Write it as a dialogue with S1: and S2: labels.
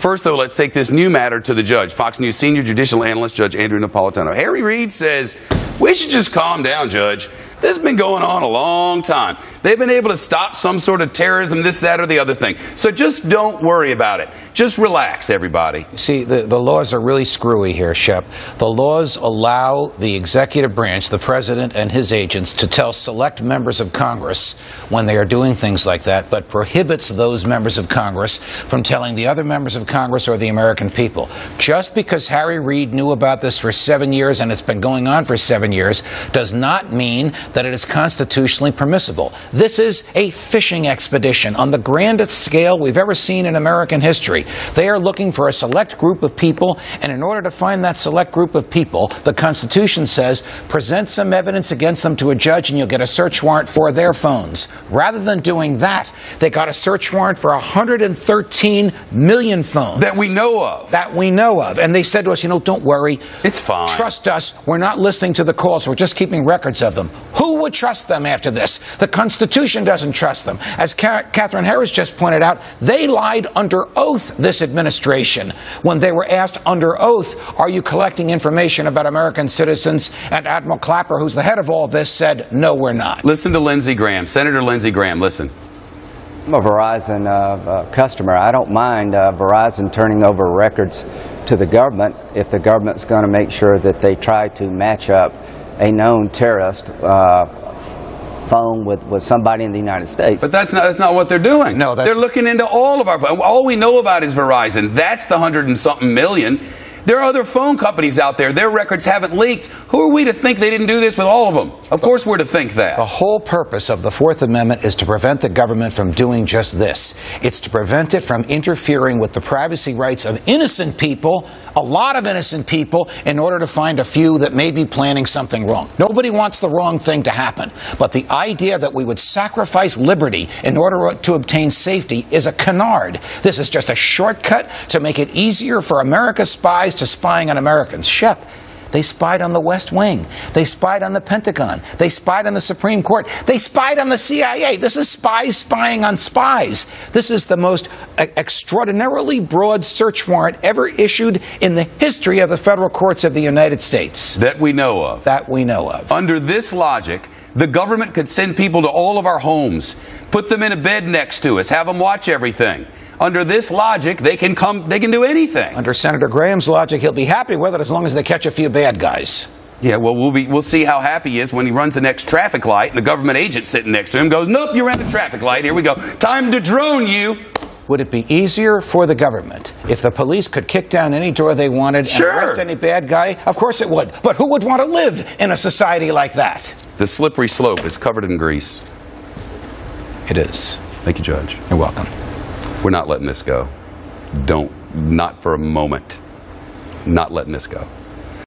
S1: First, though, let's take this new matter to the judge. Fox News senior judicial analyst, Judge Andrew Napolitano. Harry Reid says, we should just calm down, Judge. This has been going on a long time. They've been able to stop some sort of terrorism, this, that, or the other thing. So just don't worry about it. Just relax, everybody.
S2: See, the laws are really screwy here, Shep. The laws allow the executive branch, the president and his agents, to tell select members of Congress when they are doing things like that, but prohibits those members of Congress from telling the other members of Congress or the American people. Just because Harry Reid knew about this for 7 years and it's been going on for 7 years does not mean that it is constitutionally permissible. This is a fishing expedition on the grandest scale we've ever seen in American history. They are looking for a select group of people, and in order to find that select group of people, the Constitution says, present some evidence against them to a judge and you'll get a search warrant for their phones. Rather than doing that, they got a search warrant for 113 million phones.
S1: That we know of.
S2: That we know of. And they said to us, you know, don't worry.
S1: It's fine.
S2: Trust us. We're not listening to the calls. We're just keeping records of them. Who would trust them after this? The Constitution doesn't trust them. As Catherine Harris just pointed out, they lied under oath, this administration, when they were asked under oath, are you collecting information about American citizens? And Admiral Clapper, who's the head of all this, said, no, we're not.
S1: Listen to Lindsey Graham. Senator Lindsey Graham, listen.
S3: I'm a Verizon customer. I don't mind Verizon turning over records to the government if the government's going to make sure that they try to match up a known terrorist phone with somebody in the United States.
S1: But that's not what they're doing.
S2: No,
S1: they're looking into all of our phones. All we know about is Verizon. That's the 100-and-something million. There are other phone companies out there. Their records haven't leaked. Who are we to think they didn't do this with all of them? Of course we're to think that.
S2: The whole purpose of the Fourth Amendment is to prevent the government from doing just this. It's to prevent it from interfering with the privacy rights of innocent people, a lot of innocent people, in order to find a few that may be planning something wrong. Nobody wants the wrong thing to happen. But the idea that we would sacrifice liberty in order to obtain safety is a canard. This is just a shortcut to make it easier for America's spies to spying on Americans. Shep, they spied on the West Wing. They spied on the Pentagon. They spied on the Supreme Court. They spied on the CIA. This is spies spying on spies. This is the most extraordinarily broad search warrant ever issued in the history of the federal courts of the United States.
S1: That we know of.
S2: That we know of.
S1: Under this logic, the government could send people to all of our homes, put them in a bed next to us, have them watch everything. Under this logic, they can do anything.
S2: Under Senator Graham's logic, he'll be happy with it as long as they catch a few bad guys.
S1: Yeah, well, we'll see how happy he is when he runs the next traffic light and the government agent sitting next to him goes, nope, you ran the traffic light. Here we go. Time to drone you.
S2: Would it be easier for the government if the police could kick down any door they wanted and arrest any bad guy? Of course it would. But who would want to live in a society like that?
S1: The slippery slope is covered in grease.
S2: It is.
S1: Thank you, Judge.
S2: You're welcome.
S1: We're not letting this go. Not for a moment. Not letting this go.